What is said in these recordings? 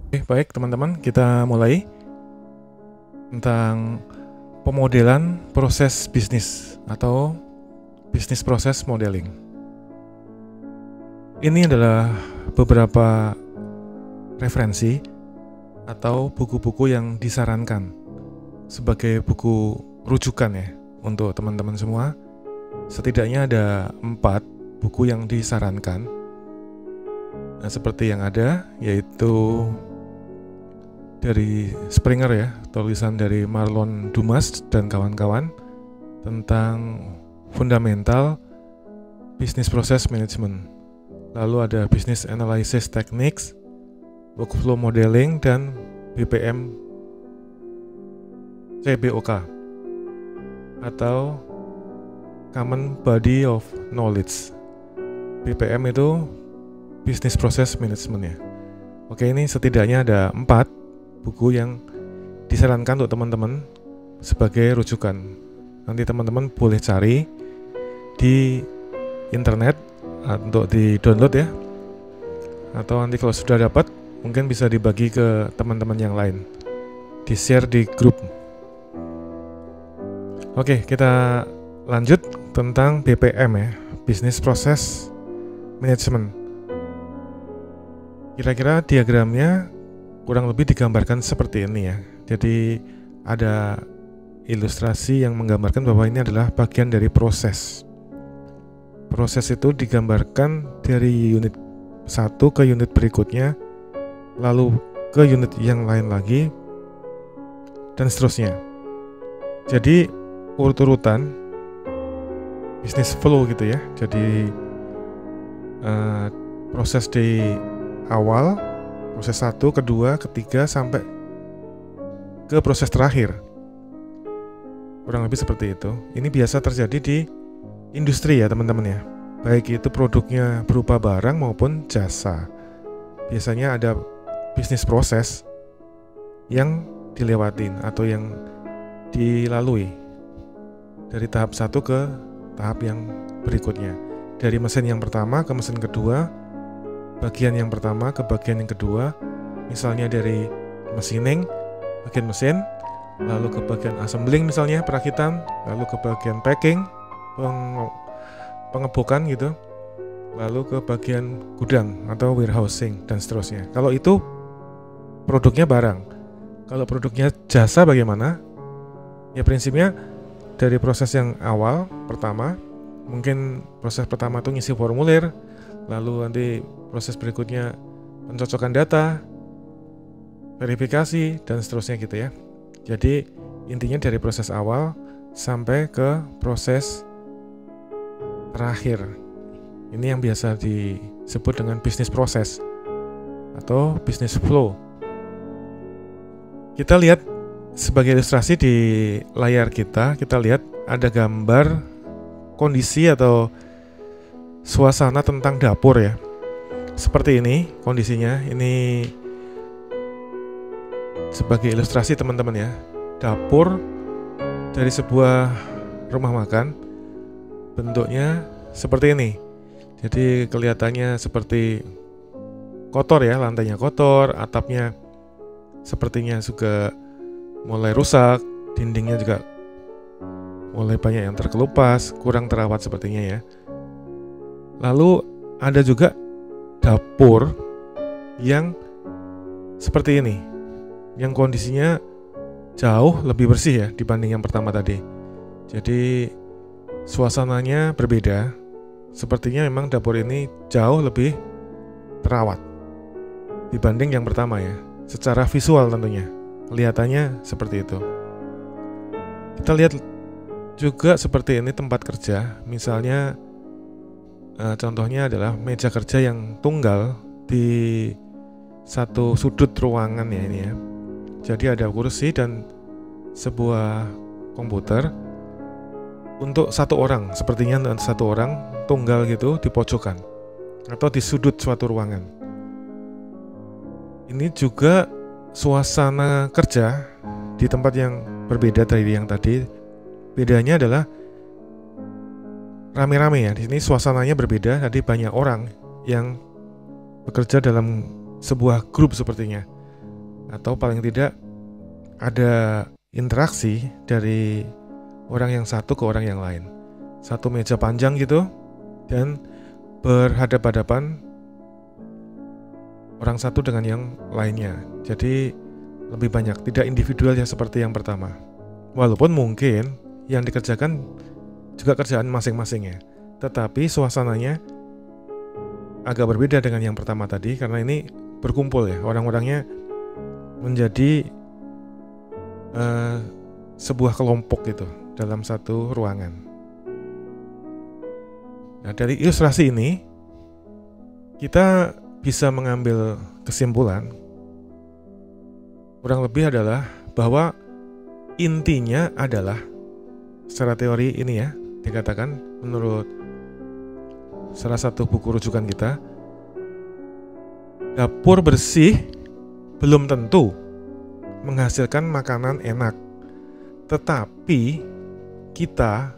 Oke, baik teman-teman, kita mulai tentang pemodelan proses bisnis atau bisnis proses modeling. Ini adalah beberapa referensi atau buku-buku yang disarankan sebagai buku rujukan ya untuk teman-teman semua. Setidaknya ada 4 buku yang disarankan. Nah, seperti yang ada yaitu dari Springer ya, tulisan dari Marlon Dumas dan kawan-kawan tentang fundamental business process management. Lalu ada business analysis techniques, workflow modeling, dan BPM CBOK atau Common Body of Knowledge. BPM itu business process management ya. Oke, ini setidaknya ada 4 buku yang disarankan untuk teman-teman sebagai rujukan. Nanti teman-teman boleh cari di internet untuk di-download ya. Atau nanti kalau sudah dapat, mungkin bisa dibagi ke teman-teman yang lain. Di-share di grup. Oke, kita lanjut tentang BPM ya, Business Process Management. Kira-kira diagramnya kurang lebih digambarkan seperti ini ya. Jadi ada ilustrasi yang menggambarkan bahwa ini adalah bagian dari proses. Proses itu digambarkan dari unit 1 ke unit berikutnya, lalu ke unit yang lain lagi, dan seterusnya. Jadi urut-urutan business flow gitu ya. Jadi proses di awal, proses 1, kedua, ketiga, sampai ke proses terakhir. Kurang lebih seperti itu. Ini biasa terjadi di industri ya teman-teman ya. Baik itu produknya berupa barang maupun jasa. Biasanya ada bisnis proses yang dilewatin atau yang dilalui dari tahap 1 ke tahap yang berikutnya. Dari mesin yang pertama ke mesin kedua, bagian yang pertama ke bagian yang kedua, misalnya dari machining, bagian mesin, lalu ke bagian assembling misalnya perakitan, lalu ke bagian packing, pengebokan gitu, lalu ke bagian gudang atau warehousing dan seterusnya. Kalau itu produknya barang. Kalau produknya jasa bagaimana? Ya prinsipnya dari proses yang awal pertama, mungkin proses pertama itu ngisi formulir, lalu nanti proses berikutnya pencocokan data, verifikasi, dan seterusnya gitu ya. Jadi intinya dari proses awal sampai ke proses terakhir. Ini yang biasa disebut dengan bisnis proses atau business flow. Kita lihat sebagai ilustrasi di layar kita lihat ada gambar kondisi atau suasana tentang dapur ya. Seperti ini kondisinya. Ini sebagai ilustrasi teman-teman ya. Dapur dari sebuah rumah makan bentuknya seperti ini. Jadi kelihatannya seperti kotor ya, lantainya kotor, atapnya sepertinya juga mulai rusak, dindingnya juga mulai banyak yang terkelupas, kurang terawat sepertinya ya. Lalu ada juga dapur yang seperti ini, yang kondisinya jauh lebih bersih ya dibanding yang pertama tadi. Jadi suasananya berbeda. Sepertinya memang dapur ini jauh lebih terawat dibanding yang pertama ya. Secara visual tentunya kelihatannya seperti itu. Kita lihat juga seperti ini tempat kerja. Misalnya contohnya adalah meja kerja yang tunggal di satu sudut ruangan ya ini ya. Jadi ada kursi dan sebuah komputer untuk satu orang, sepertinya satu orang tunggal gitu di pojokan atau di sudut suatu ruangan. Ini juga suasana kerja di tempat yang berbeda dari yang tadi. Bedanya adalah rame-rame ya. Di sini suasananya berbeda, jadi banyak orang yang bekerja dalam sebuah grup sepertinya. atau paling tidak ada interaksi dari orang yang satu ke orang yang lain. Satu meja panjang gitu dan berhadapan-hadapan orang satu dengan yang lainnya. Jadi lebih banyak, tidak individual ya seperti yang pertama. Walaupun mungkin yang dikerjakan juga kerjaan masing-masing ya, tetapi suasananya agak berbeda dengan yang pertama tadi karena ini berkumpul ya, orang-orangnya menjadi sebuah kelompok gitu dalam satu ruangan. Nah, dari ilustrasi ini kita bisa mengambil kesimpulan kurang lebih adalah bahwa intinya adalah secara teori ini ya, dikatakan menurut salah satu buku rujukan kita, dapur bersih belum tentu menghasilkan makanan enak, tetapi kita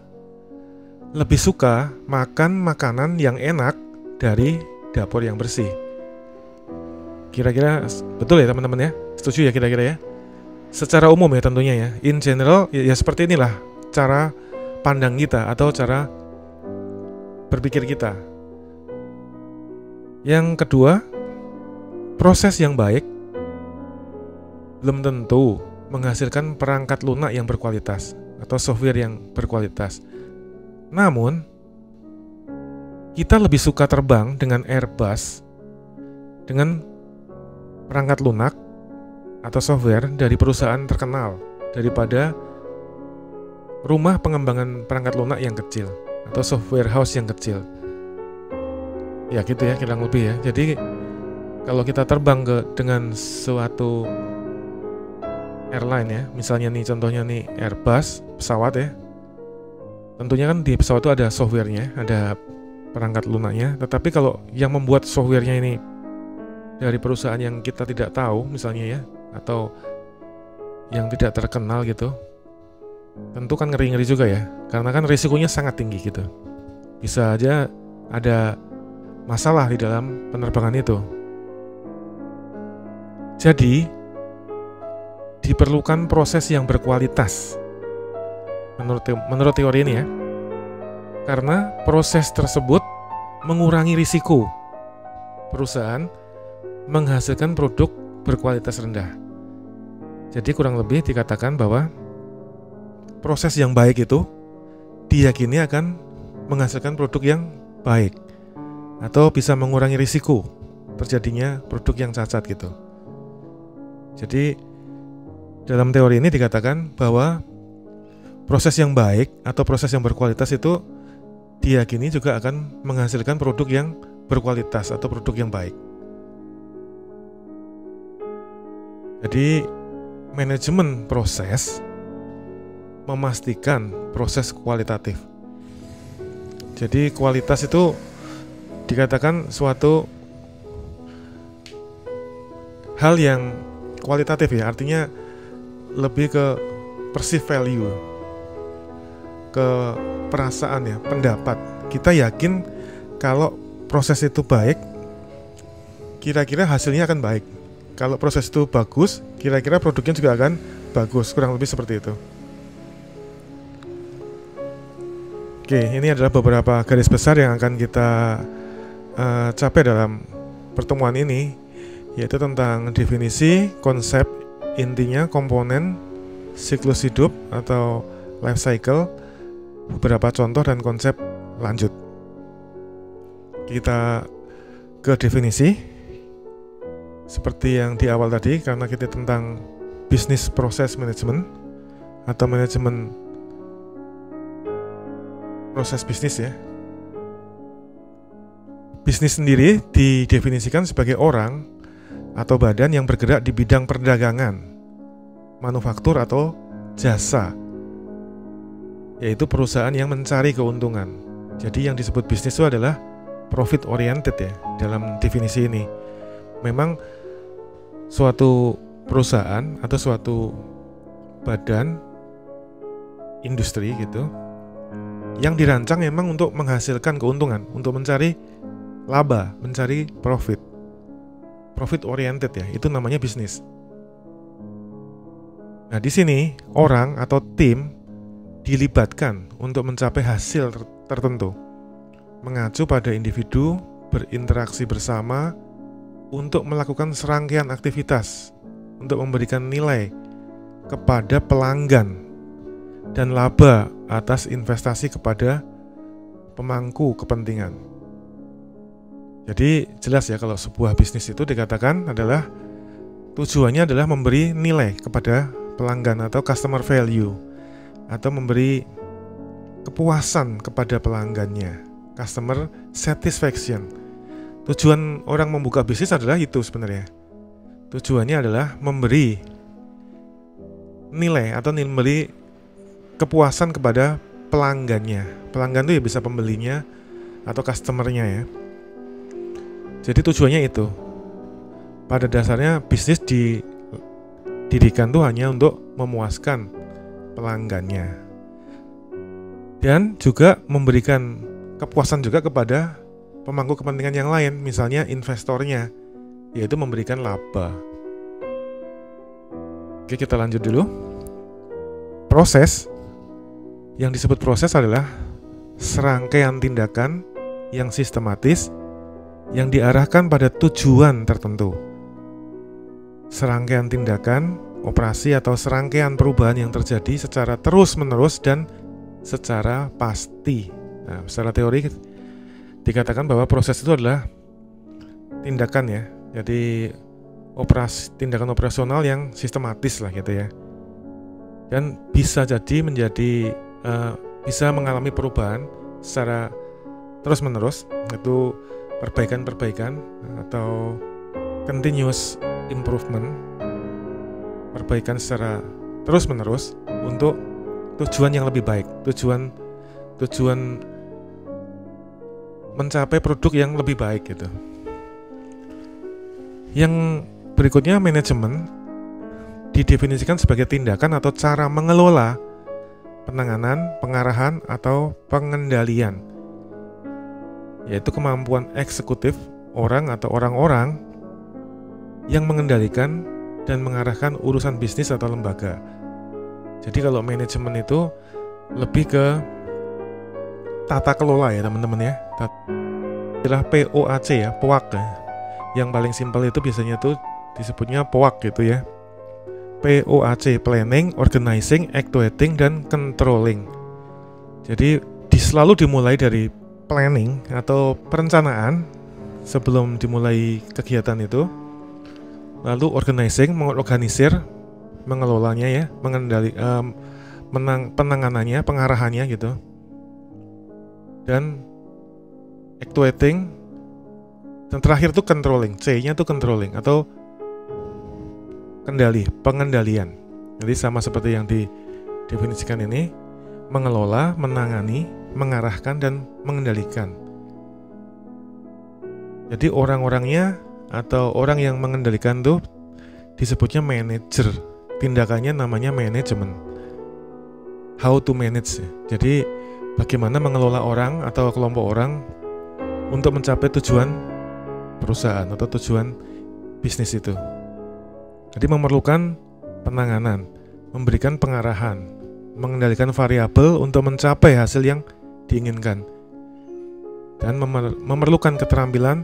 lebih suka makan makanan yang enak dari dapur yang bersih. Kira-kira betul ya teman-teman ya? Setuju ya kira-kira ya? Secara umum ya tentunya ya. In general ya seperti inilah cara pandang kita atau cara berpikir kita. Yang kedua, proses yang baik belum tentu menghasilkan perangkat lunak yang berkualitas atau software yang berkualitas. Namun, kita lebih suka terbang dengan Airbus dengan perangkat lunak atau software dari perusahaan terkenal daripada rumah pengembangan perangkat lunak yang kecil atau software house yang kecil. Ya gitu ya, kurang lebih ya. Jadi kalau kita terbang dengan suatu airline ya, misalnya nih contohnya nih Airbus, pesawat ya. Tentunya kan di pesawat itu ada softwarenya, ada perangkat lunaknya. Tetapi kalau yang membuat softwarenya ini dari perusahaan yang kita tidak tahu misalnya ya, atau yang tidak terkenal gitu, tentu kan ngeri-ngeri juga ya, karena kan risikonya sangat tinggi gitu. Bisa aja ada masalah di dalam penerbangan itu. Jadi diperlukan proses yang berkualitas menurut teori ini ya, karena proses tersebut mengurangi risiko perusahaan menghasilkan produk berkualitas rendah. Jadi kurang lebih dikatakan bahwa proses yang baik itu diyakini akan menghasilkan produk yang baik atau bisa mengurangi risiko terjadinya produk yang cacat gitu. Jadi dalam teori ini dikatakan bahwa proses yang baik atau proses yang berkualitas itu diyakini juga akan menghasilkan produk yang berkualitas atau produk yang baik. Jadi manajemen proses memastikan proses kualitatif. Jadi kualitas itu dikatakan suatu hal yang kualitatif ya, artinya lebih ke perceived value, ke perasaan ya, pendapat. Kita yakin kalau proses itu baik, kira-kira hasilnya akan baik. Kalau proses itu bagus, kira-kira produknya juga akan bagus. Kurang lebih seperti itu. Oke, ini adalah beberapa garis besar yang akan kita capai dalam pertemuan ini, yaitu tentang definisi, konsep, intinya, komponen, siklus hidup atau life cycle, beberapa contoh dan konsep lanjut. Kita ke definisi. Seperti yang di awal tadi, karena kita tentang business process management atau manajemen proses bisnis ya. Bisnis sendiri didefinisikan sebagai orang atau badan yang bergerak di bidang perdagangan, manufaktur atau jasa, yaitu perusahaan yang mencari keuntungan. Jadi yang disebut bisnis itu adalah profit oriented ya dalam definisi ini. Memang suatu perusahaan atau suatu badan industri gitu yang dirancang memang untuk menghasilkan keuntungan, untuk mencari laba, mencari profit oriented ya, itu namanya bisnis. Nah, di sini orang atau tim dilibatkan untuk mencapai hasil tertentu, mengacu pada individu berinteraksi bersama untuk melakukan serangkaian aktivitas untuk memberikan nilai kepada pelanggan dan laba atas investasi kepada pemangku kepentingan. Jadi jelas ya kalau sebuah bisnis itu dikatakan adalah tujuannya adalah memberi nilai kepada pelanggan atau customer value, atau memberi kepuasan kepada pelanggannya, customer satisfaction. Tujuan orang membuka bisnis adalah itu sebenarnya. Tujuannya adalah memberi nilai atau memberi kepuasan kepada pelanggannya. Pelanggan itu ya bisa pembelinya atau customernya ya. Jadi tujuannya itu. Pada dasarnya bisnis didirikan tuh hanya untuk memuaskan pelanggannya. Dan juga memberikan kepuasan juga kepada pemangku kepentingan yang lain, misalnya investornya, yaitu memberikan laba. Oke, kita lanjut dulu. Proses. Yang disebut proses adalah serangkaian tindakan yang sistematis yang diarahkan pada tujuan tertentu. Serangkaian tindakan, operasi atau serangkaian perubahan yang terjadi secara terus-menerus dan secara pasti. Nah, secara teori dikatakan bahwa proses itu adalah tindakan ya. Jadi tindakan operasional yang sistematis lah gitu ya. Dan bisa jadi bisa mengalami perubahan secara terus-menerus, yaitu perbaikan-perbaikan atau continuous improvement, perbaikan secara terus-menerus untuk tujuan yang lebih baik, tujuan mencapai produk yang lebih baik gitu. Yang berikutnya, manajemen didefinisikan sebagai tindakan atau cara mengelola, penanganan, pengarahan atau pengendalian, yaitu kemampuan eksekutif orang atau orang-orang yang mengendalikan dan mengarahkan urusan bisnis atau lembaga. Jadi kalau manajemen itu lebih ke tata kelola ya teman-teman ya. Istilah POAC ya, POAC ya. Yang paling simpel itu biasanya tuh disebutnya POAC gitu ya. POAC, Planning, Organizing, Actuating, dan Controlling. Jadi selalu dimulai dari planning atau perencanaan sebelum dimulai kegiatan itu. Lalu organizing, mengorganisir, mengelolanya ya, penanganannya, pengarahannya gitu. Dan actuating, dan terakhir tuh controlling. C-nya tuh controlling atau pengendalian. Jadi sama seperti yang didefinisikan ini, mengelola, menangani, mengarahkan, dan mengendalikan. Jadi orang-orangnya atau orang yang mengendalikan tuh disebutnya manager. Tindakannya namanya manajemen. How to manage. Jadi bagaimana mengelola orang atau kelompok orang untuk mencapai tujuan perusahaan atau tujuan bisnis itu. Jadi memerlukan penanganan, memberikan pengarahan, mengendalikan variabel untuk mencapai hasil yang diinginkan, dan memerlukan keterampilan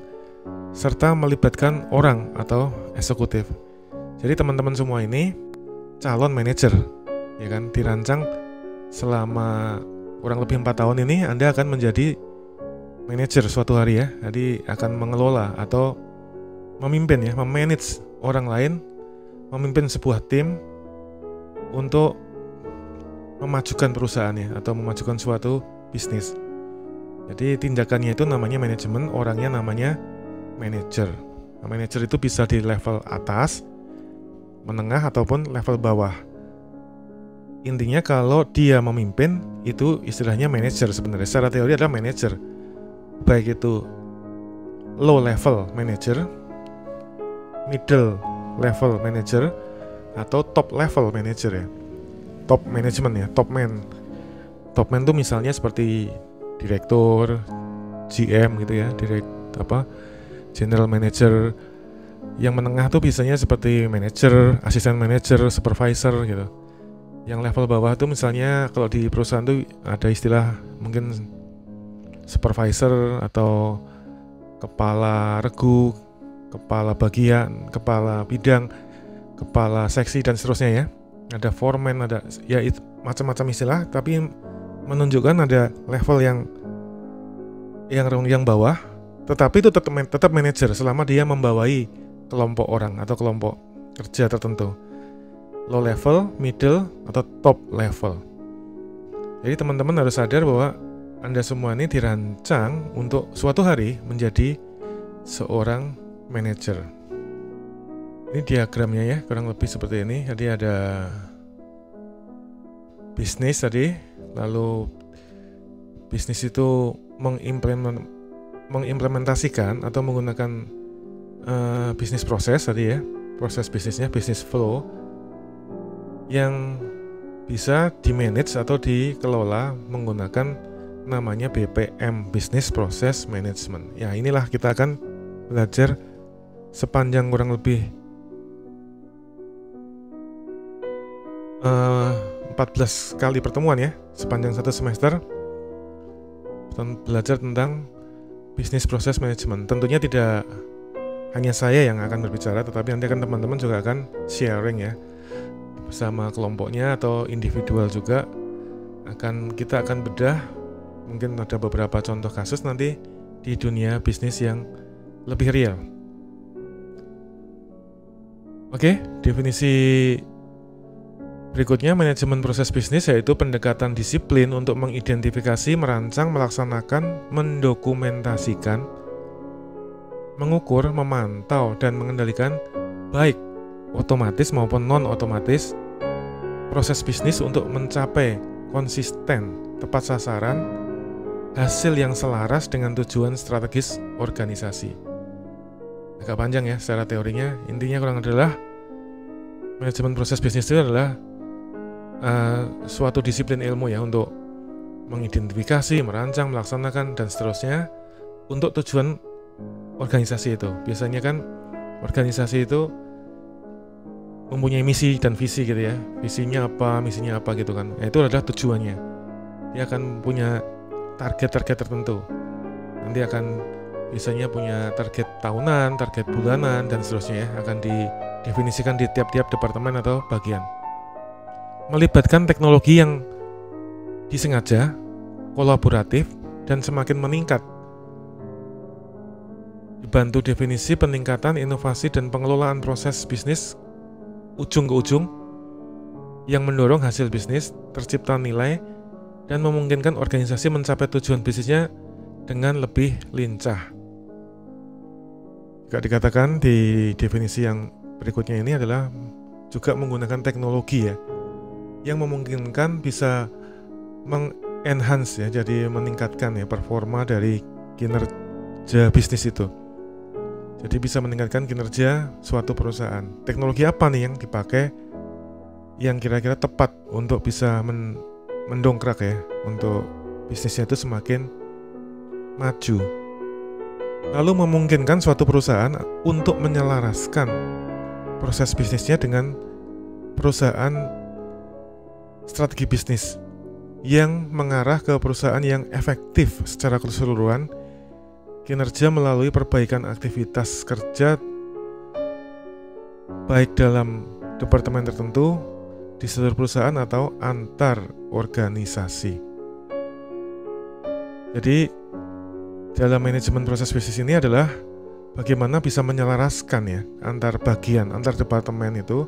serta melibatkan orang atau eksekutif. Jadi teman-teman semua ini calon manajer, ya kan? Dirancang selama kurang lebih 4 tahun ini Anda akan menjadi manajer suatu hari ya. Jadi akan mengelola atau memimpin ya, memanage orang lain, memimpin sebuah tim untuk memajukan perusahaannya atau memajukan suatu bisnis. Jadi tindakannya itu namanya manajemen, orangnya namanya manajer. Nah, manajer itu bisa di level atas, menengah ataupun level bawah. Intinya kalau dia memimpin itu istilahnya manajer sebenarnya. Secara teori adalah manajer. Baik itu low level manager, middle level manager, atau top level manager ya. Top management ya, top man. Top man itu misalnya seperti direktur, GM gitu ya, general manager, Yang menengah tuh biasanya seperti manager, asisten manager, supervisor gitu. Yang level bawah tuh misalnya kalau di perusahaan tuh ada istilah mungkin supervisor atau kepala regu, kepala bagian, kepala bidang, kepala seksi dan seterusnya ya. Ada foreman, ada ya itu macam-macam istilah, tapi menunjukkan ada level yang bawah, tetapi itu tetap manajer selama dia membawai kelompok orang atau kelompok kerja tertentu. Low level, middle, atau top level. Jadi teman-teman harus sadar bahwa Anda semua ini dirancang untuk suatu hari menjadi seorang manajer. Ini diagramnya ya, kurang lebih seperti ini. Jadi ada bisnis tadi, lalu bisnis itu mengimplementasikan atau menggunakan bisnis proses tadi ya, proses bisnisnya, bisnis flow yang bisa di-manage atau dikelola menggunakan namanya BPM, Business Process Management. Ya, inilah kita akan belajar sepanjang kurang lebih 14 kali pertemuan ya, sepanjang satu semester belajar tentang Business Process Management. Tentunya tidak hanya saya yang akan berbicara, tetapi nanti teman-teman juga akan sharing ya, bersama kelompoknya atau individual juga. Kita akan bedah, mungkin ada beberapa contoh kasus nanti di dunia bisnis yang lebih real. Oke, definisi berikutnya manajemen proses bisnis yaitu pendekatan disiplin untuk mengidentifikasi, merancang, melaksanakan, mendokumentasikan, mengukur, memantau, dan mengendalikan baik otomatis maupun non-otomatis proses bisnis untuk mencapai konsisten, tepat sasaran, hasil yang selaras dengan tujuan strategis organisasi. Agak panjang ya secara teorinya, intinya kurang adalah manajemen proses bisnis itu adalah suatu disiplin ilmu ya untuk mengidentifikasi, merancang, melaksanakan, dan seterusnya untuk tujuan organisasi itu. Biasanya kan organisasi itu mempunyai misi dan visi gitu ya. Visinya apa, misinya apa gitu kan. Nah, itu adalah tujuannya. Dia akan punya target-target tertentu. Nanti akan biasanya punya target tahunan, target bulanan, dan seterusnya ya. Akan didefinisikan di tiap-tiap departemen atau bagian. Melibatkan teknologi yang disengaja, kolaboratif, dan semakin meningkat. Dibantu definisi peningkatan inovasi dan pengelolaan proses bisnis ujung ke ujung yang mendorong hasil bisnis, tercipta nilai, dan memungkinkan organisasi mencapai tujuan bisnisnya dengan lebih lincah. Jika dikatakan di definisi yang berikutnya ini adalah juga menggunakan teknologi ya, yang memungkinkan bisa mengenhance ya, jadi meningkatkan ya performa dari kinerja bisnis itu. Jadi bisa meningkatkan kinerja suatu perusahaan. Teknologi apa nih yang dipakai yang kira-kira tepat untuk bisa mendongkrak ya, untuk bisnisnya itu semakin maju. Lalu memungkinkan suatu perusahaan untuk menyelaraskan proses bisnisnya dengan perusahaan strategi bisnis yang mengarah ke perusahaan yang efektif secara keseluruhan, kinerja melalui perbaikan aktivitas kerja baik dalam departemen tertentu, di seluruh perusahaan atau antar organisasi. Jadi dalam manajemen proses bisnis ini adalah bagaimana bisa menyelaraskan ya antar bagian, antar departemen itu.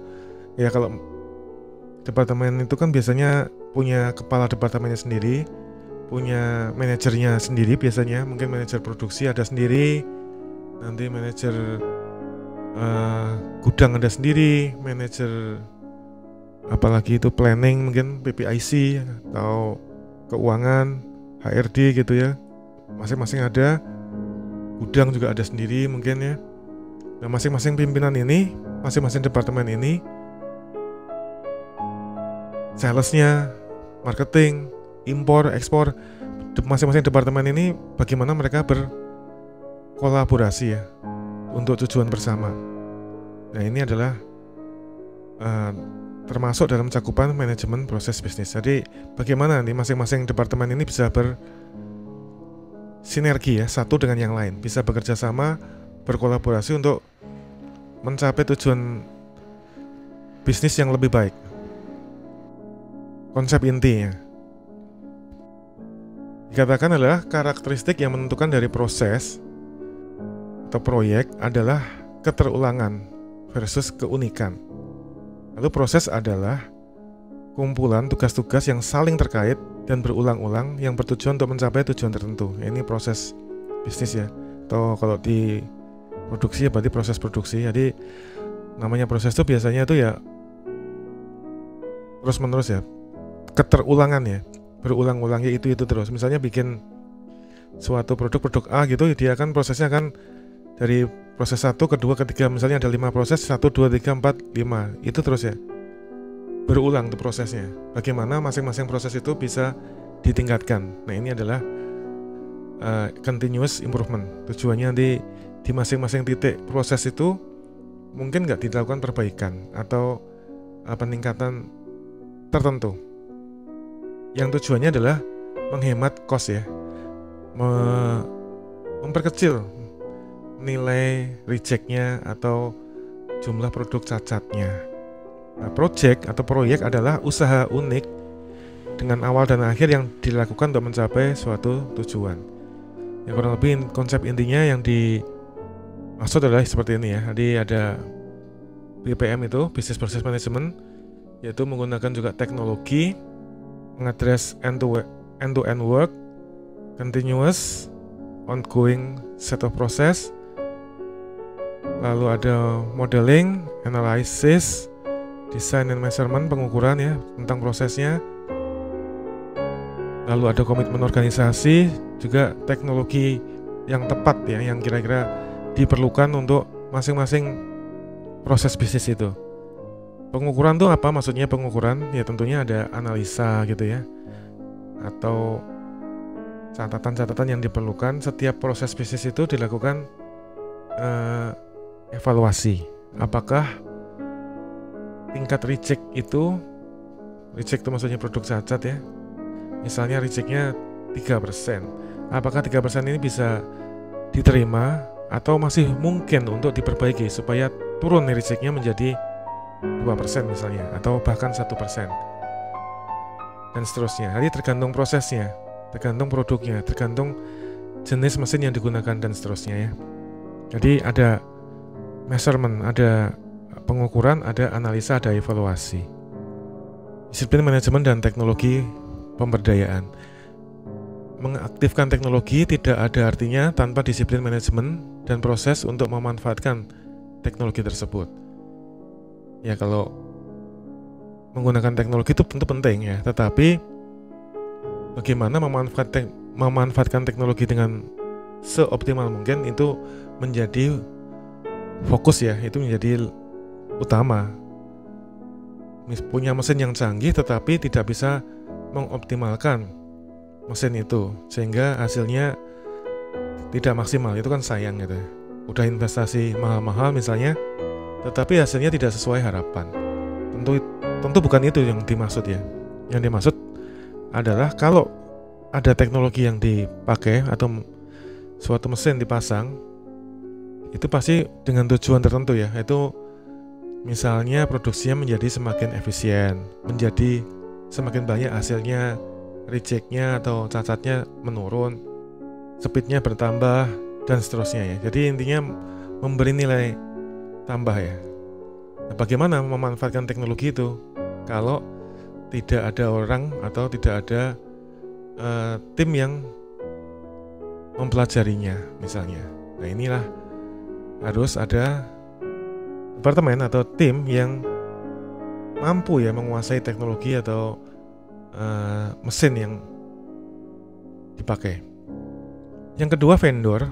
Ya kalau departemen itu kan biasanya punya kepala departemennya sendiri, punya manajernya sendiri biasanya, mungkin manajer produksi ada sendiri, nanti manajer gudang ada sendiri, manajer apalagi itu planning mungkin PPIC atau keuangan, HRD gitu ya, masing-masing ada, gudang juga ada sendiri mungkin ya. Nah masing-masing pimpinan ini, masing-masing departemen ini, salesnya, marketing, impor, ekspor, masing-masing departemen ini bagaimana mereka berkolaborasi ya untuk tujuan bersama. Nah, ini adalah termasuk dalam cakupan manajemen proses bisnis. Jadi bagaimana nih masing-masing departemen ini bisa bersinergi ya, satu dengan yang lain, bisa bekerja sama, berkolaborasi untuk mencapai tujuan bisnis yang lebih baik. Konsep intinya dikatakan adalah karakteristik yang menentukan dari proses atau proyek adalah keterulangan versus keunikan. Lalu proses adalah kumpulan tugas-tugas yang saling terkait dan berulang-ulang yang bertujuan untuk mencapai tujuan tertentu. Ini proses bisnis ya. Atau kalau di produksi ya berarti proses produksi. Jadi namanya proses itu biasanya itu ya terus-menerus ya. Keterulangan ya. Berulang-ulang ya itu terus. Misalnya bikin suatu produk A gitu, dia kan prosesnya kan dari proses 1, kedua, ketiga, misalnya ada 5 proses, 1, 2, 3, 4, 5, itu terus ya, berulang tuh prosesnya. Bagaimana masing-masing proses itu bisa ditingkatkan. Nah, ini adalah continuous improvement. Tujuannya di masing-masing titik proses itu mungkin nggak dilakukan perbaikan atau peningkatan tertentu. Yang tujuannya adalah menghemat cost ya, memperkecil nilai rejectnya atau jumlah produk cacatnya. Nah, project atau proyek adalah usaha unik dengan awal dan akhir yang dilakukan untuk mencapai suatu tujuan. Ya, kurang lebih konsep intinya yang dimaksud adalah seperti ini ya. Jadi ada BPM itu Business Process Management, yaitu menggunakan juga teknologi mengadres end-to-end work, continuous, ongoing set of process. Lalu ada modeling, analysis, design and measurement, pengukuran ya tentang prosesnya. Lalu ada komitmen organisasi, juga teknologi yang tepat ya, yang kira-kira diperlukan untuk masing-masing proses bisnis itu. Pengukuran tuh apa? Maksudnya pengukuran ya tentunya ada analisa gitu ya, atau catatan-catatan yang diperlukan. Setiap proses bisnis itu dilakukan evaluasi. Apakah tingkat reject itu maksudnya produk cacat ya, misalnya rejectnya 3%, apakah 3% ini bisa diterima atau masih mungkin untuk diperbaiki supaya turun rejectnya menjadi 2% misalnya, atau bahkan 1%, dan seterusnya. Jadi tergantung prosesnya, tergantung produknya, tergantung jenis mesin yang digunakan, dan seterusnya ya. Jadi ada measurement, ada pengukuran, ada analisa, ada evaluasi. Disiplin manajemen dan teknologi pemberdayaan. Mengaktifkan teknologi tidak ada artinya tanpa disiplin manajemen dan proses untuk memanfaatkan teknologi tersebut. Ya, kalau menggunakan teknologi itu tentu penting ya, tetapi bagaimana memanfaatkan teknologi dengan seoptimal mungkin itu menjadi fokus ya, itu menjadi utama. Punya mesin yang canggih tetapi tidak bisa mengoptimalkan mesin itu sehingga hasilnya tidak maksimal, itu kan sayang gitu. Udah investasi mahal-mahal misalnya, tetapi hasilnya tidak sesuai harapan. Tentu bukan itu yang dimaksud ya. Yang dimaksud adalah kalau ada teknologi yang dipakai atau suatu mesin dipasang, itu pasti dengan tujuan tertentu ya, itu misalnya produksinya menjadi semakin efisien, menjadi semakin banyak hasilnya, rejectnya atau cacatnya menurun, speednya bertambah, dan seterusnya ya. Jadi intinya memberi nilai tambah ya. Nah, bagaimana memanfaatkan teknologi itu kalau tidak ada orang atau tidak ada tim yang mempelajarinya misalnya. Nah, inilah harus ada departemen atau tim yang mampu ya menguasai teknologi atau mesin yang dipakai. Yang kedua, vendor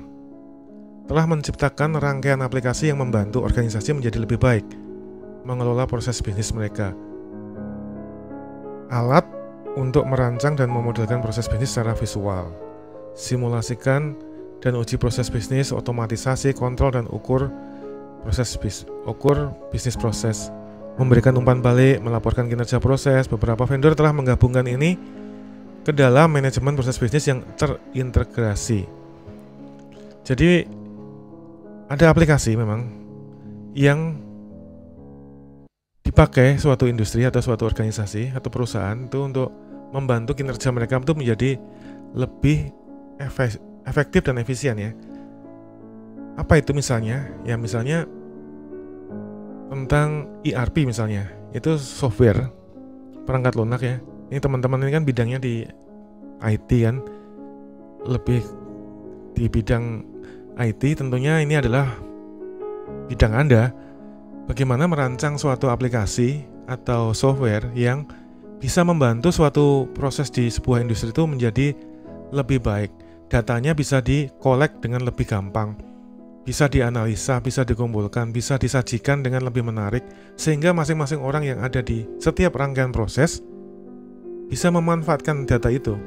telah menciptakan rangkaian aplikasi yang membantu organisasi menjadi lebih baik mengelola proses bisnis mereka. Alat untuk merancang dan memodelkan proses bisnis secara visual, simulasikan dan uji proses bisnis, otomatisasi, kontrol dan ukur ukur bisnis proses, memberikan umpan balik, melaporkan kinerja proses. Beberapa vendor telah menggabungkan ini ke dalam manajemen proses bisnis yang terintegrasi. Jadi ada aplikasi memang yang dipakai suatu industri atau suatu organisasi atau perusahaan itu untuk membantu kinerja mereka itu menjadi lebih efektif dan efisien ya. Apa itu misalnya? Ya misalnya tentang ERP misalnya, itu software perangkat lunak ya. Ini teman-teman ini kan bidangnya di IT kan, lebih di bidang IT, tentunya ini adalah bidang Anda. Bagaimana merancang suatu aplikasi atau software yang bisa membantu suatu proses di sebuah industri itu menjadi lebih baik. Datanya bisa di-collect dengan lebih gampang, bisa dianalisa, bisa dikumpulkan, bisa disajikan dengan lebih menarik, sehingga masing-masing orang yang ada di setiap rangkaian proses bisa memanfaatkan data itu.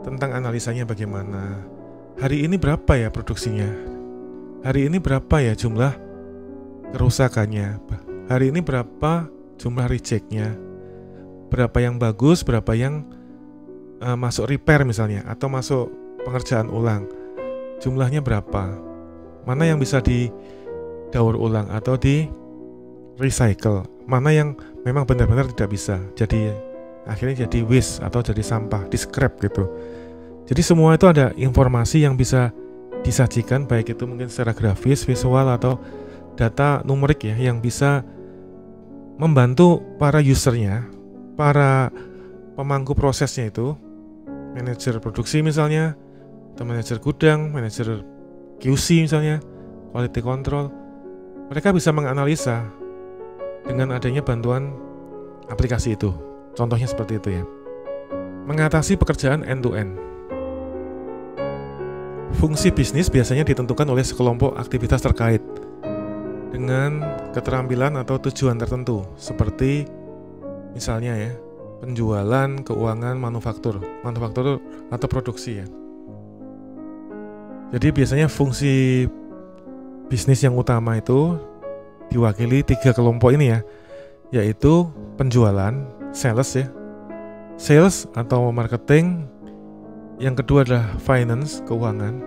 Tentang analisanya bagaimana, hari ini berapa ya produksinya, hari ini berapa ya jumlah kerusakannya, hari ini berapa jumlah rejectnya, berapa yang bagus, berapa yang masuk repair misalnya, atau masuk pengerjaan ulang, jumlahnya berapa, mana yang bisa didaur ulang atau di recycle, mana yang memang benar-benar tidak bisa, jadi akhirnya jadi waste atau jadi sampah, di scrap gitu. Jadi semua itu ada informasi yang bisa disajikan, baik itu mungkin secara grafis, visual, atau data numerik ya, yang bisa membantu para usernya, para pemangku prosesnya itu, manajer produksi misalnya, atau manajer gudang, manajer QC misalnya, quality control. Mereka bisa menganalisa dengan adanya bantuan aplikasi itu. Contohnya seperti itu ya. Mengatasi pekerjaan end-to-end. Fungsi bisnis biasanya ditentukan oleh sekelompok aktivitas terkait dengan keterampilan atau tujuan tertentu, seperti misalnya ya, penjualan, keuangan, manufaktur atau produksi ya. Jadi biasanya fungsi bisnis yang utama itu diwakili 3 kelompok ini ya, yaitu penjualan, sales ya, sales atau marketing, yang kedua adalah finance, keuangan,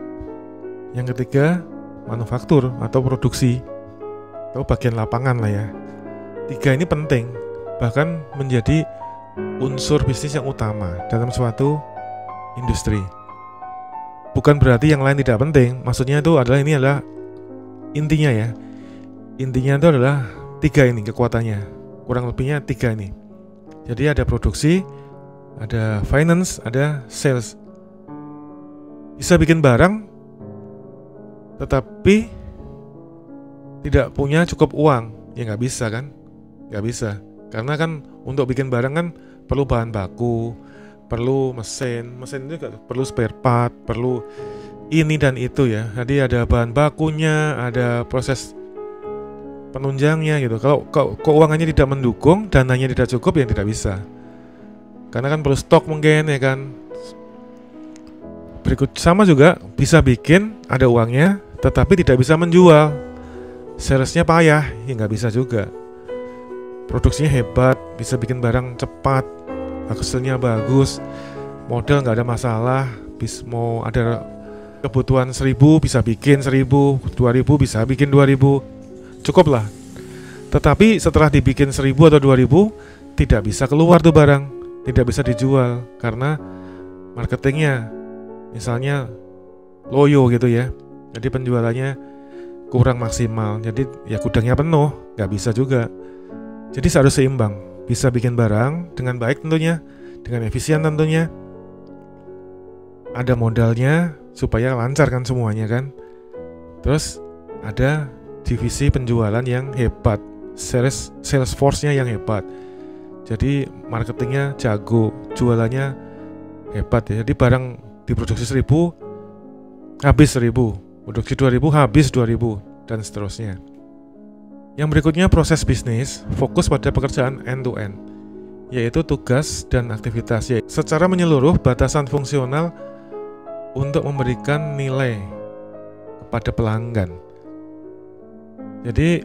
yang ketiga manufaktur atau produksi, atau bagian lapangan lah ya. 3 ini penting, bahkan menjadi unsur bisnis yang utama dalam suatu industri. Bukan berarti yang lain tidak penting, maksudnya itu adalah ini adalah intinya ya. Intinya itu adalah 3 ini kekuatannya, kurang lebihnya 3 ini. Jadi ada produksi, ada finance, ada sales. Bisa bikin barang, tetapi tidak punya cukup uang, ya nggak bisa kan? Nggak bisa, karena kan untuk bikin barang kan perlu bahan baku, perlu mesin itu juga perlu spare part, perlu ini dan itu ya. Jadi ada bahan bakunya, ada proses penunjangnya gitu. Kalau keuangannya tidak mendukung, dananya tidak cukup, ya tidak bisa. Karena kan perlu stok mungkin ya kan. Berikut sama juga bisa bikin ada uangnya, tetapi tidak bisa menjual. Salesnya payah, ya nggak bisa juga. Produksinya hebat, bisa bikin barang cepat, hasilnya bagus, model nggak ada masalah, mau ada kebutuhan 1000 bisa bikin 1000, 2000 bisa bikin 2000, cukup lah. Tetapi setelah dibikin 1000 atau 2000 tidak bisa keluar tuh barang, tidak bisa dijual karena marketingnya misalnya loyo gitu ya, jadi penjualannya kurang maksimal, jadi ya gudangnya penuh, nggak bisa juga. Jadi harus seimbang, bisa bikin barang dengan baik tentunya, dengan efisien tentunya, ada modalnya supaya lancar kan semuanya kan. Terus ada divisi penjualan yang hebat, sales force-nya yang hebat, jadi marketingnya jago, jualannya hebat ya. Jadi barang diproduksi 1000 habis 1000, produksi 2000 habis 2000, dan seterusnya. Yang berikutnya proses bisnis fokus pada pekerjaan end-to-end, yaitu tugas dan aktivitas secara menyeluruh, batasan fungsional untuk memberikan nilai kepada pelanggan. Jadi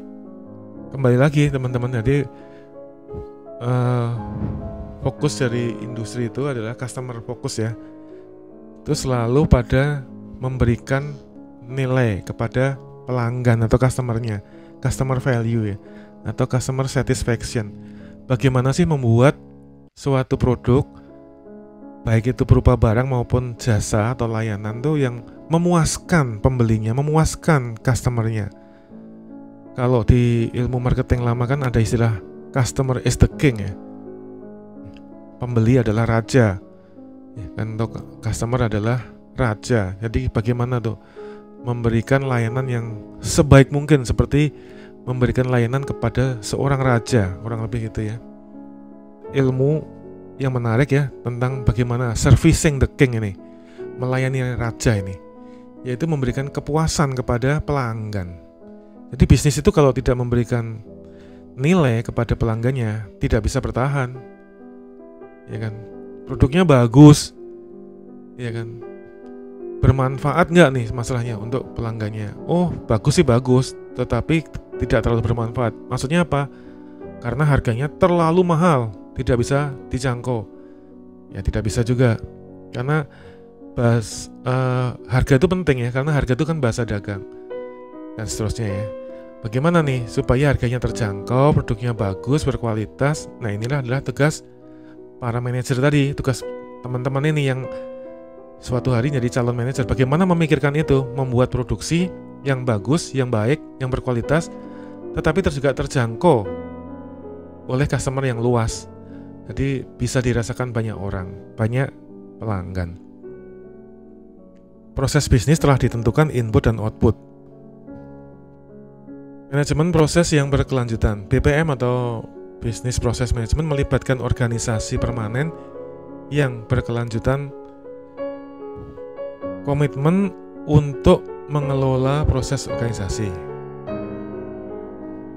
kembali lagi teman-teman, jadi fokus dari industri itu adalah customer focus ya. Itu selalu pada memberikan nilai kepada pelanggan atau customernya, customer value ya, atau customer satisfaction. Bagaimana sih membuat suatu produk, baik itu berupa barang maupun jasa atau layanan tuh yang memuaskan pembelinya, memuaskan customernya. Kalau di ilmu marketing lama kan ada istilah customer is the king ya. Pembeli adalah raja. Ya, kan untuk customer adalah raja. Jadi bagaimana tuh memberikan layanan yang sebaik mungkin, seperti memberikan layanan kepada seorang raja, kurang lebih gitu ya. Ilmu yang menarik ya tentang bagaimana servicing the king ini, melayani raja ini, yaitu memberikan kepuasan kepada pelanggan. Jadi bisnis itu kalau tidak memberikan nilai kepada pelanggannya tidak bisa bertahan, ya kan? Produknya bagus, ya kan? Bermanfaat nggak nih masalahnya untuk pelanggannya? Oh bagus sih bagus, tetapi tidak terlalu bermanfaat. Maksudnya apa? Karena harganya terlalu mahal, tidak bisa dijangkau. Ya tidak bisa juga, karena harga itu penting ya, karena harga itu kan bahasa dagang dan seterusnya ya. Bagaimana nih supaya harganya terjangkau, produknya bagus, berkualitas? Nah inilah adalah tugas para manajer tadi, tugas teman-teman ini yang suatu hari jadi calon manajer. Bagaimana memikirkan itu, membuat produksi yang bagus, yang baik, yang berkualitas, tetapi juga terjangkau oleh customer yang luas. Jadi bisa dirasakan banyak orang, banyak pelanggan. Proses bisnis telah ditentukan input dan output. Manajemen proses yang berkelanjutan, BPM atau Business Process Management, melibatkan organisasi permanen yang berkelanjutan, komitmen untuk mengelola proses organisasi.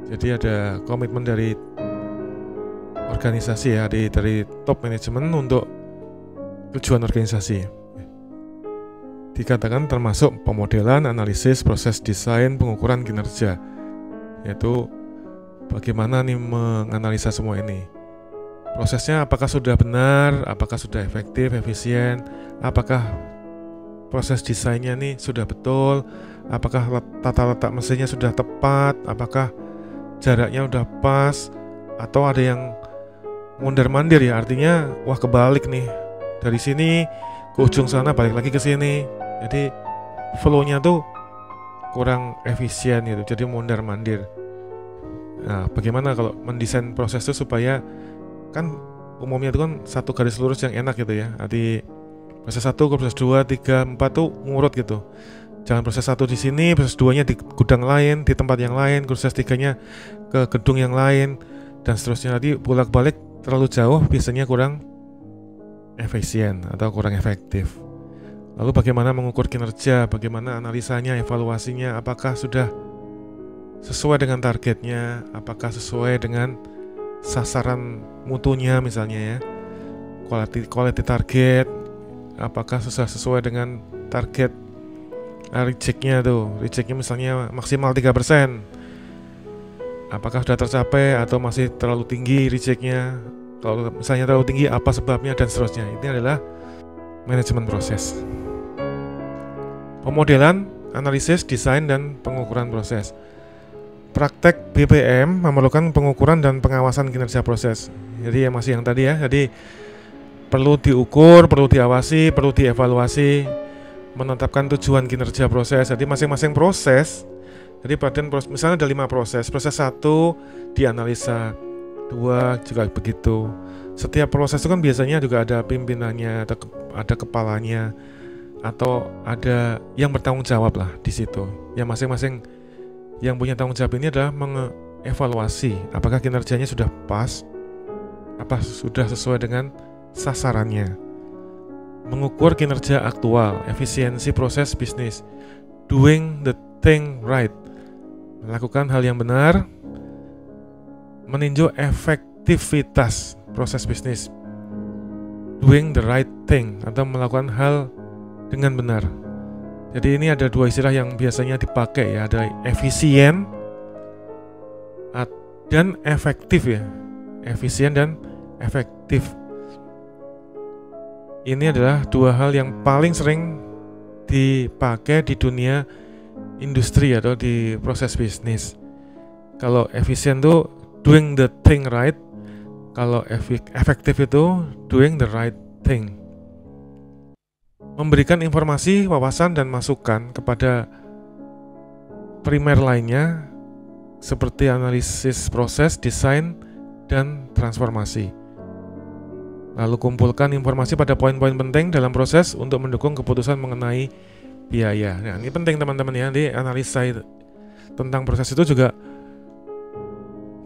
Jadi ada komitmen dari organisasi ya, dari top manajemen untuk tujuan organisasi. Dikatakan termasuk pemodelan, analisis, proses desain, pengukuran kinerja. Yaitu bagaimana nih menganalisa semua ini. Prosesnya apakah sudah benar, apakah sudah efektif, efisien, apakah proses desainnya nih sudah betul, apakah tata letak mesinnya sudah tepat, apakah jaraknya udah pas, atau ada yang mondar-mandir ya, artinya wah kebalik nih, dari sini ke ujung sana balik lagi ke sini. Jadi flow-nya tuh kurang efisien gitu, jadi mondar-mandir. Nah, bagaimana kalau mendesain proses itu supaya kan umumnya itu kan satu garis lurus yang enak gitu ya. Nanti proses 1 ke proses 2, 3, 4 tuh ngurut gitu. Jangan proses 1 di sini, proses 2-nya di gudang lain, di tempat yang lain, proses 3-nya ke gedung yang lain, dan seterusnya. Nanti bolak-balik terlalu jauh, biasanya kurang efisien atau kurang efektif. Lalu bagaimana mengukur kinerja, bagaimana analisanya, evaluasinya, apakah sudah sesuai dengan targetnya, apakah sesuai dengan sasaran mutunya misalnya ya, quality target, apakah sudah sesuai dengan target rejectnya tuh, rejectnya misalnya maksimal 3%, apakah sudah tercapai atau masih terlalu tinggi rejectnya, kalau misalnya terlalu tinggi apa sebabnya, dan seterusnya. Ini adalah manajemen proses. Pemodelan, analisis, desain, dan pengukuran proses. Praktek BPM memerlukan pengukuran dan pengawasan kinerja proses. Jadi masih yang tadi ya, jadi perlu diukur, perlu diawasi, perlu dievaluasi, menetapkan tujuan kinerja proses. Jadi masing-masing proses, jadi misalnya ada 5 proses. Proses 1 dianalisa, 2 juga begitu. Setiap proses itu kan biasanya juga ada pimpinannya, ada kepalanya, atau ada yang bertanggung jawab lah di situ. Yang masing-masing yang punya tanggung jawab ini adalah mengevaluasi apakah kinerjanya sudah pas, apa sudah sesuai dengan sasarannya. Mengukur kinerja aktual, efisiensi proses bisnis, doing the thing right, melakukan hal yang benar, meninjau efektivitas proses bisnis, doing the right thing, atau melakukan hal dengan benar. Jadi ini ada 2 istilah yang biasanya dipakai ya, ada efisien dan efektif ya. Efisien dan efektif. Ini adalah dua hal yang paling sering dipakai di dunia industri atau di proses bisnis. Kalau efisien tuh doing the thing right, kalau efektif itu doing the right thing. Memberikan informasi, wawasan, dan masukan kepada primer lainnya seperti analisis proses, desain, dan transformasi. Lalu kumpulkan informasi pada poin-poin penting dalam proses untuk mendukung keputusan mengenai biaya. Nah, ini penting teman-teman ya, di analisa tentang proses itu juga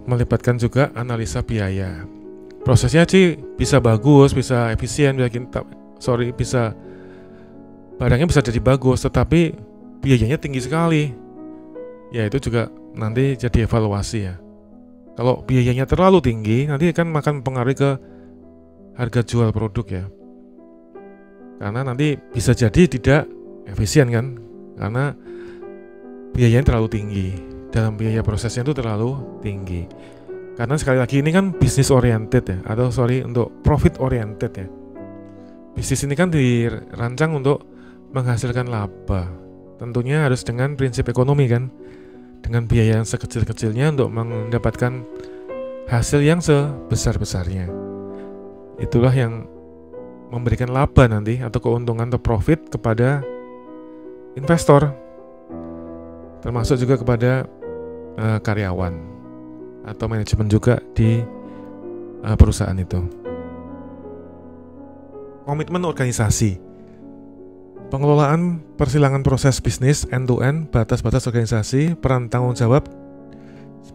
melibatkan juga analisa biaya. Prosesnya sih bisa bagus, bisa efisien, bisa barangnya bisa jadi bagus, tetapi biayanya tinggi sekali. Ya itu juga nanti jadi evaluasi ya. Kalau biayanya terlalu tinggi, nanti kan makan pengaruh ke harga jual produk ya. Karena nanti bisa jadi tidak efisien kan, karena biayanya terlalu tinggi. Dalam biaya prosesnya itu terlalu tinggi. Karena sekali lagi ini kan bisnis oriented ya, atau untuk profit oriented ya. Bisnis ini kan dirancang untuk menghasilkan laba. Tentunya harus dengan prinsip ekonomi kan, dengan biaya yang sekecil-kecilnya untuk mendapatkan hasil yang sebesar-besarnya. Itulah yang memberikan laba nanti atau keuntungan atau profit kepada investor, termasuk juga kepada karyawan atau manajemen juga di perusahaan itu. Komitmen organisasi. Pengelolaan persilangan proses bisnis end-to-end, batas-batas organisasi, peran tanggung jawab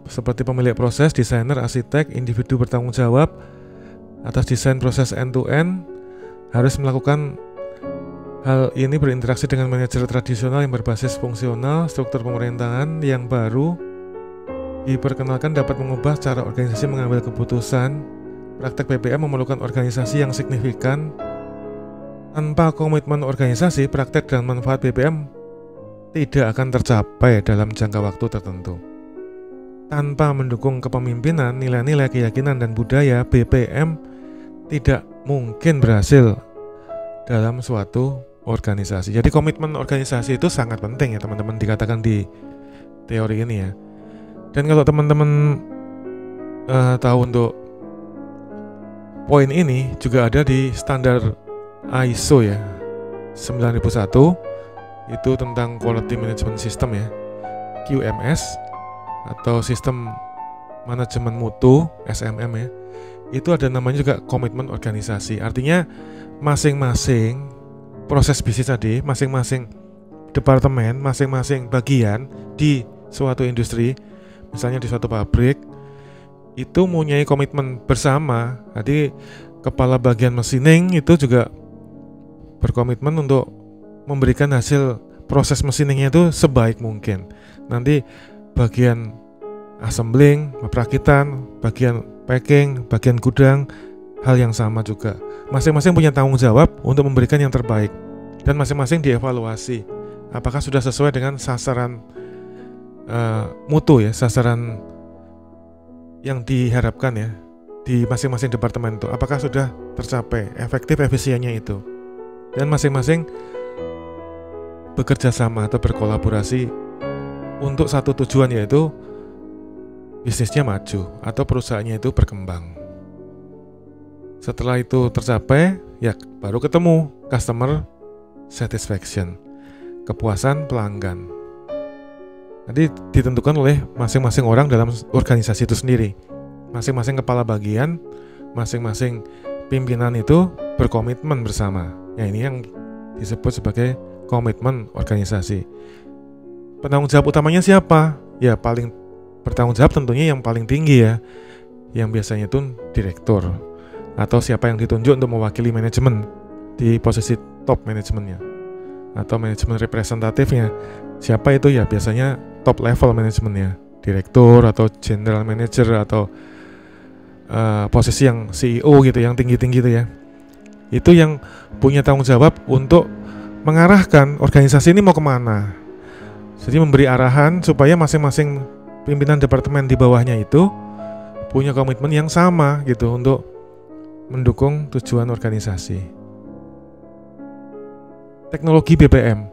seperti pemilik proses, desainer, arsitek, individu bertanggung jawab atas desain proses end-to-end, harus melakukan hal ini berinteraksi dengan manajer tradisional yang berbasis fungsional. Struktur pemerintahan yang baru diperkenalkan dapat mengubah cara organisasi mengambil keputusan. Praktek BPM memerlukan organisasi yang signifikan. Tanpa komitmen organisasi, praktek dan manfaat BPM tidak akan tercapai dalam jangka waktu tertentu. Tanpa mendukung kepemimpinan, nilai-nilai, keyakinan, dan budaya, BPM tidak mungkin berhasil dalam suatu organisasi. Jadi komitmen organisasi itu sangat penting ya teman-teman, dikatakan di teori ini ya. Dan kalau teman-teman tahu untuk poin ini juga ada di standar ISO ya 9001, itu tentang Quality Management System ya, QMS atau Sistem Manajemen Mutu, SMM ya. Itu ada namanya juga komitmen organisasi. Artinya masing-masing proses bisnis tadi, masing-masing departemen, masing-masing bagian di suatu industri, misalnya di suatu pabrik, itu mempunyai komitmen bersama. Jadi kepala bagian machining itu juga berkomitmen untuk memberikan hasil proses machiningnya itu sebaik mungkin. Nanti bagian assembling, perakitan, bagian packing, bagian gudang, hal yang sama juga. Masing-masing punya tanggung jawab untuk memberikan yang terbaik, dan masing-masing dievaluasi apakah sudah sesuai dengan sasaran mutu ya, sasaran yang diharapkan ya di masing-masing departemen itu, apakah sudah tercapai efektif efisiennya itu, dan masing-masing bekerja sama atau berkolaborasi untuk satu tujuan, yaitu bisnisnya maju atau perusahaannya itu berkembang. Setelah itu tercapai, ya baru ketemu customer satisfaction, kepuasan pelanggan. Nanti ditentukan oleh masing-masing orang dalam organisasi itu sendiri. Masing-masing kepala bagian, masing-masing pimpinan itu berkomitmen bersama. Ya ini yang disebut sebagai komitmen organisasi. Penanggung jawab utamanya siapa? Ya paling bertanggung jawab tentunya yang paling tinggi ya, yang biasanya itu direktur atau siapa yang ditunjuk untuk mewakili manajemen di posisi top manajemennya atau manajemen representatifnya. Siapa itu ya, biasanya top level manajemennya, direktur atau general manager atau posisi yang CEO gitu, yang tinggi-tinggi itu ya. Itu yang punya tanggung jawab untuk mengarahkan organisasi ini mau kemana. Jadi memberi arahan supaya masing-masing pimpinan departemen di bawahnya itu punya komitmen yang sama gitu untuk mendukung tujuan organisasi. Teknologi BPM.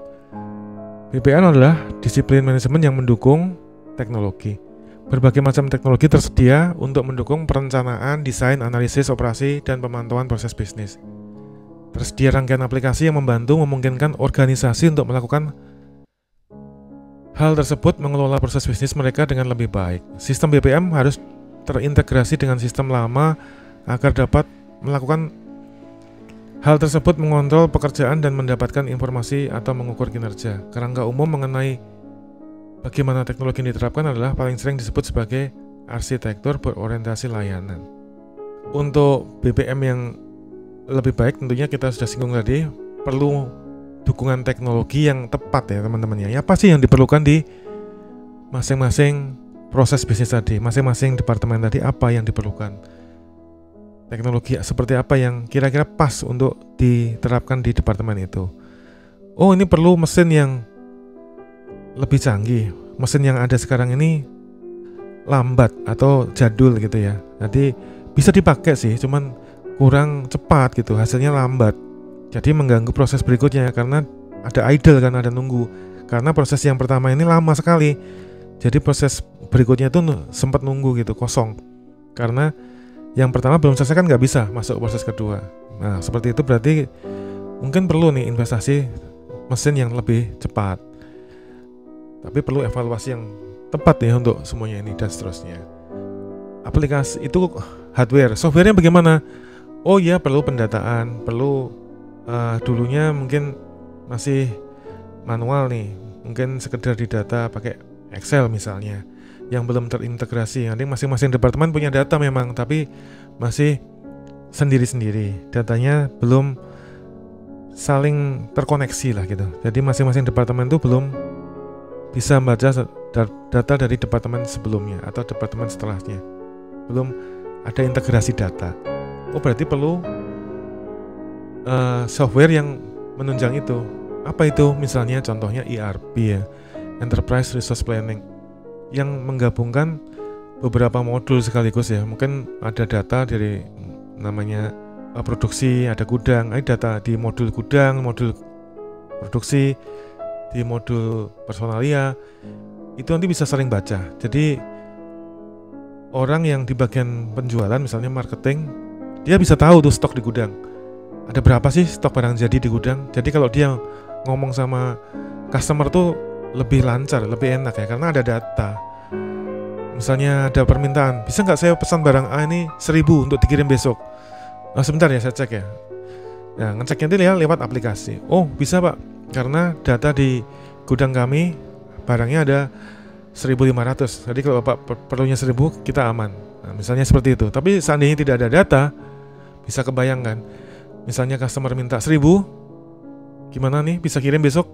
BPM adalah disiplin manajemen yang mendukung teknologi. Berbagai macam teknologi tersedia untuk mendukung perencanaan, desain, analisis, operasi, dan pemantauan proses bisnis. Tersedia rangkaian aplikasi yang membantu memungkinkan organisasi untuk melakukan hal tersebut, mengelola proses bisnis mereka dengan lebih baik. Sistem BPM harus terintegrasi dengan sistem lama agar dapat melakukan hal tersebut, mengontrol pekerjaan dan mendapatkan informasi atau mengukur kinerja. Kerangka umum mengenai bagaimana teknologi yang diterapkan adalah paling sering disebut sebagai arsitektur berorientasi layanan. Untuk BPM yang lebih baik tentunya kita sudah singgung tadi, perlu dukungan teknologi yang tepat ya teman-teman ya. Apa sih yang diperlukan di masing-masing proses bisnis tadi, masing-masing departemen tadi, apa yang diperlukan? Teknologi seperti apa yang kira-kira pas untuk diterapkan di departemen itu? Oh, ini perlu mesin yang lebih canggih. Mesin yang ada sekarang ini lambat atau jadul gitu ya. Nanti bisa dipakai sih, cuman kurang cepat gitu, hasilnya lambat. Jadi mengganggu proses berikutnya karena ada idle kan, ada nunggu. Karena proses yang pertama ini lama sekali. Jadi proses berikutnya itu sempat nunggu gitu, kosong. Karena yang pertama belum selesai kan nggak bisa masuk proses kedua. Nah seperti itu berarti mungkin perlu nih investasi mesin yang lebih cepat. Tapi perlu evaluasi yang tepat ya untuk semuanya ini dan seterusnya. Aplikasi itu hardware, softwarenya bagaimana? Oh ya perlu pendataan, perlu dulunya mungkin masih manual nih, mungkin sekedar didata pakai Excel misalnya, yang belum terintegrasi. Nanti masing-masing departemen punya data memang, tapi masih sendiri-sendiri, datanya belum saling terkoneksi lah gitu. Jadi masing-masing departemen itu belum bisa membaca data dari departemen sebelumnya atau departemen setelahnya, belum ada integrasi data. Oh berarti perlu software yang menunjang itu. Apa itu? Misalnya contohnya ERP ya, Enterprise Resource Planning, yang menggabungkan beberapa modul sekaligus ya. Mungkin ada data dari namanya produksi, ada gudang, ada data di modul gudang, modul produksi, di modul personalia. Itu nanti bisa saling baca. Jadi orang yang di bagian penjualan misalnya marketing, dia bisa tahu tuh stok di gudang. Ada berapa sih stok barang jadi di gudang. Jadi kalau dia ngomong sama customer tuh lebih lancar, lebih enak ya, karena ada data. Misalnya ada permintaan, bisa nggak saya pesan barang A ini 1000 untuk dikirim besok? Nah, sebentar ya saya cek ya. Nah ngeceknya itu ya lewat aplikasi. Oh bisa pak, karena data di gudang kami barangnya ada 1500. Jadi kalau bapak perlunya 1000 kita aman. Nah, misalnya seperti itu. Tapi seandainya tidak ada data, bisa kebayangkan. Misalnya customer minta 1000, gimana nih bisa kirim besok?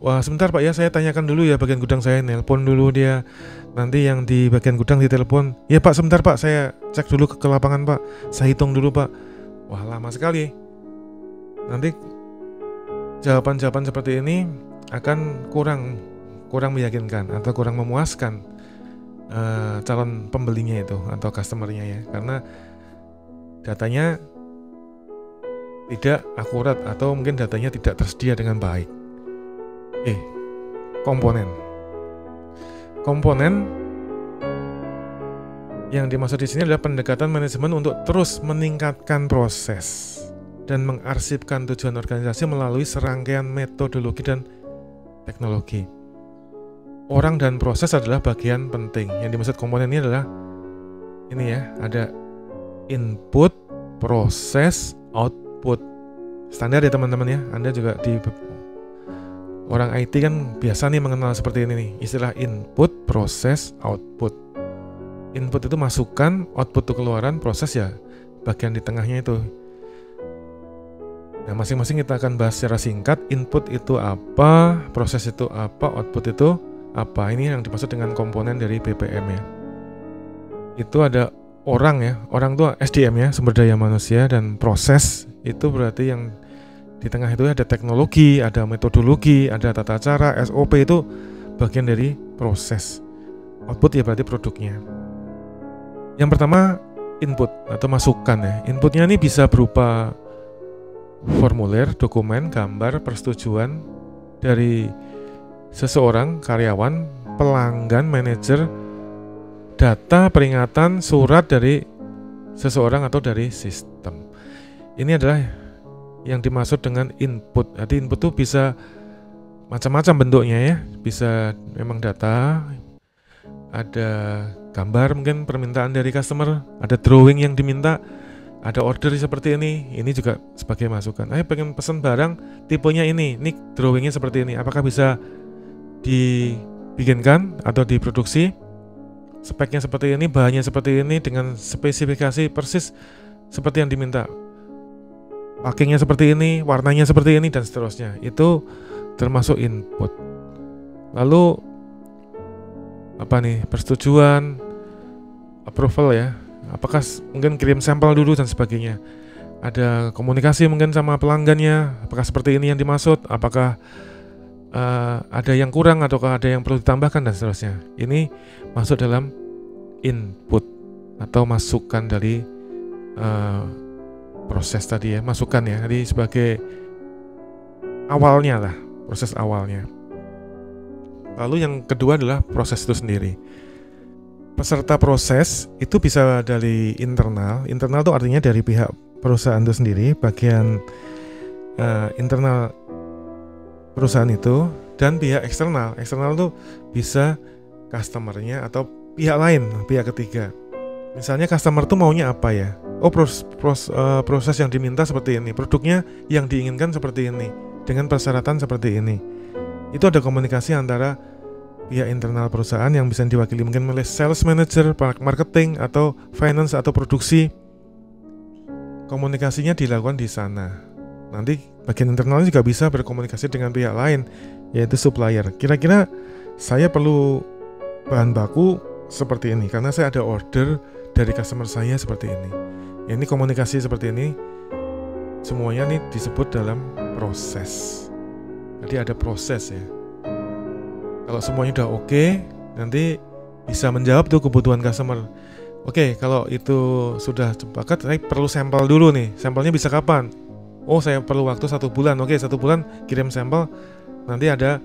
Wah sebentar pak ya, saya tanyakan dulu ya bagian gudang saya, nelpon dulu dia. Nanti yang di bagian gudang ditelepon, ya pak sebentar pak, saya cek dulu ke lapangan pak, saya hitung dulu pak. Wah lama sekali. Nanti jawaban-jawaban seperti ini akan kurang meyakinkan atau kurang memuaskan calon pembelinya itu atau customernya ya, karena datanya tidak akurat atau mungkin datanya tidak tersedia dengan baik. Komponen yang dimaksud di sini adalah pendekatan manajemen untuk terus meningkatkan proses dan mengarsipkan tujuan organisasi melalui serangkaian metodologi dan teknologi. Orang dan proses adalah bagian penting. Yang dimaksud komponen ini adalah ini ya, ada input, proses, output. Standar ya teman-teman ya. Anda juga di orang IT kan biasa nih mengenal seperti ini nih, istilah input, proses, output. Input itu masukan, output itu keluaran, proses ya bagian di tengahnya itu. Nah masing-masing kita akan bahas secara singkat. Input itu apa, proses itu apa, output itu apa. Ini yang dimaksud dengan komponen dari BPM ya. Itu ada orang ya, orang itu SDM ya, sumber daya manusia, dan proses itu berarti yang di tengah itu ada teknologi, ada metodologi, ada tata cara, SOP itu bagian dari proses. Output ya berarti produknya. Yang pertama, input atau masukan ya. Inputnya ini bisa berupa formulir, dokumen, gambar, persetujuan dari seseorang, karyawan, pelanggan, manajer, data, peringatan, surat dari seseorang atau dari sistem. Ini adalah yang dimaksud dengan input. Jadi input itu bisa macam-macam bentuknya ya. Bisa memang data, ada gambar mungkin permintaan dari customer, ada drawing yang diminta, ada order seperti ini juga sebagai masukan. Pengen pesan barang tipenya ini drawingnya seperti ini, apakah bisa dibikinkan atau diproduksi? Speknya seperti ini, bahannya seperti ini, dengan spesifikasi persis seperti yang diminta. Packingnya seperti ini, warnanya seperti ini, dan seterusnya. Itu termasuk input. Lalu persetujuan, approval ya. Apakah mungkin kirim sampel dulu dan sebagainya. Ada komunikasi mungkin sama pelanggannya, apakah seperti ini yang dimaksud, apakah ada yang kurang ataukah ada yang perlu ditambahkan dan seterusnya. Ini masuk dalam input atau masukan dari proses tadi ya, masukan ya. Jadi sebagai awalnya lah, proses awalnya. Lalu yang kedua adalah proses itu sendiri. Peserta proses itu bisa dari internal. Internal itu artinya dari pihak perusahaan itu sendiri, bagian internal perusahaan itu, dan pihak eksternal. Eksternal itu bisa customer-nya atau pihak lain, pihak ketiga. Misalnya customer tuh maunya apa ya? Proses yang diminta seperti ini, produknya yang diinginkan seperti ini, dengan persyaratan seperti ini. Itu ada komunikasi antara pihak internal perusahaan yang bisa diwakili mungkin oleh sales manager, marketing, atau finance atau produksi. Komunikasinya dilakukan di sana. Nanti bagian internalnya juga bisa berkomunikasi dengan pihak lain, yaitu supplier. Kira-kira saya perlu bahan baku seperti ini karena saya ada order dari customer saya seperti ini. Ini komunikasi seperti ini, semuanya nih disebut dalam proses. Jadi ada proses ya. Kalau semuanya udah oke, nanti bisa menjawab tuh kebutuhan customer. Oke, kalau itu sudah sepakat, saya perlu sampel dulu nih. Sampelnya bisa kapan? Saya perlu waktu 1 bulan. Oke, 1 bulan kirim sampel. Nanti ada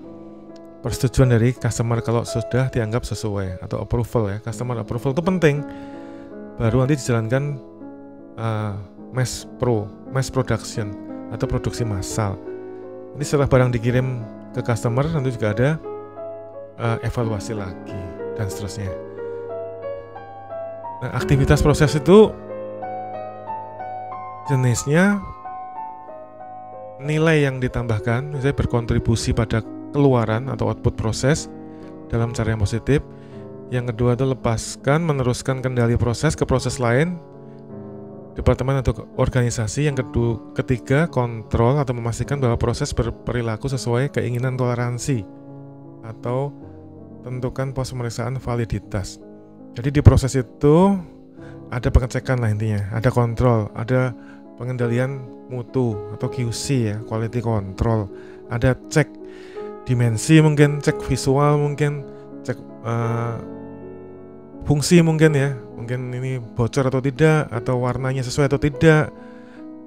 persetujuan dari customer kalau sudah dianggap sesuai, atau approval ya. Customer approval itu penting. Baru nanti dijalankan mass production atau produksi massal. Ini setelah barang dikirim ke customer, nanti juga ada evaluasi lagi dan seterusnya. Nah, aktivitas proses itu jenisnya nilai yang ditambahkan, misalnya berkontribusi pada keluaran atau output proses dalam cara yang positif. Yang kedua itu lepaskan, meneruskan kendali proses ke proses lain, departemen atau organisasi. Yang ketiga, kontrol atau memastikan bahwa proses berperilaku sesuai keinginan toleransi, atau tentukan pos pemeriksaan validitas. Jadi di proses itu ada pengecekan lah intinya, ada kontrol, ada pengendalian mutu atau QC ya, quality control, ada cek dimensi mungkin, cek visual mungkin, cek fungsi mungkin ya, mungkin ini bocor atau tidak, atau warnanya sesuai atau tidak,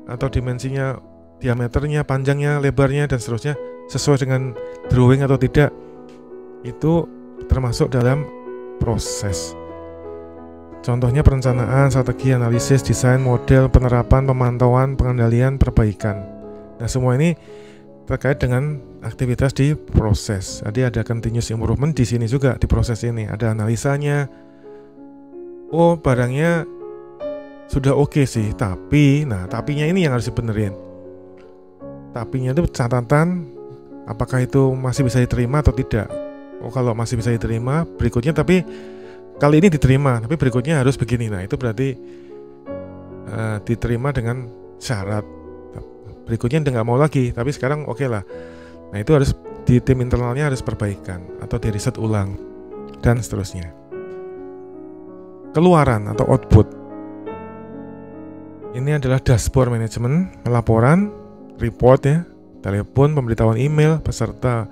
atau dimensinya, diameternya, panjangnya, lebarnya, dan seterusnya sesuai dengan drawing atau tidak. Itu termasuk dalam proses. Contohnya perencanaan, strategi, analisis, desain, model, penerapan, pemantauan, pengendalian, perbaikan. Nah, semua ini terkait dengan aktivitas di proses. Jadi ada continuous improvement di sini juga, di proses ini. Ada analisanya. Barangnya sudah oke sih, tapinya ini yang harus dibenerin. Tapinya itu catatan, apakah itu masih bisa diterima atau tidak. Kalau masih bisa diterima, berikutnya tapi kali ini diterima, tapi berikutnya harus begini. Nah, itu berarti diterima dengan syarat. Berikutnya dia nggak mau lagi, tapi sekarang oke lah. Nah, itu harus di tim internalnya harus perbaikan atau di riset ulang dan seterusnya. Keluaran atau output. Ini adalah dashboard manajemen, laporan, report ya, telepon, pemberitahuan email, peserta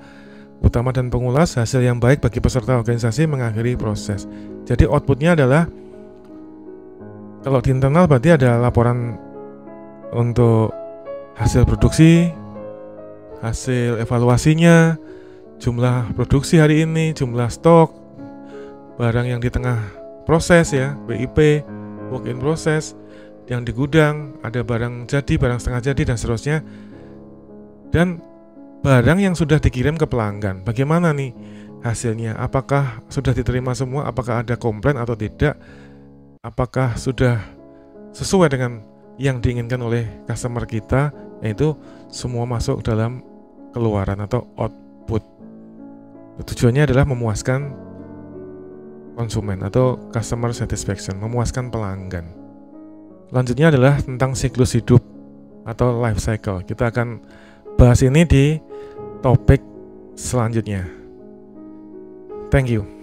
utama dan pengulas, hasil yang baik bagi peserta organisasi mengakhiri proses. Jadi outputnya adalah Kalau di internal berarti ada laporan untuk hasil produksi, hasil evaluasinya, jumlah produksi hari ini, jumlah stok, barang yang di tengah proses ya, WIP, work in process, yang di gudang, ada barang jadi, barang setengah jadi, dan seterusnya. Dan barang yang sudah dikirim ke pelanggan, bagaimana nih hasilnya? Apakah sudah diterima semua? Apakah ada komplain atau tidak? Apakah sudah sesuai dengan yang diinginkan oleh customer kita, yaitu semua masuk dalam keluaran atau output. Tujuannya adalah memuaskan konsumen atau customer satisfaction, memuaskan pelanggan. Selanjutnya adalah tentang siklus hidup atau life cycle. Kita akan bahas ini di topik selanjutnya. Thank you.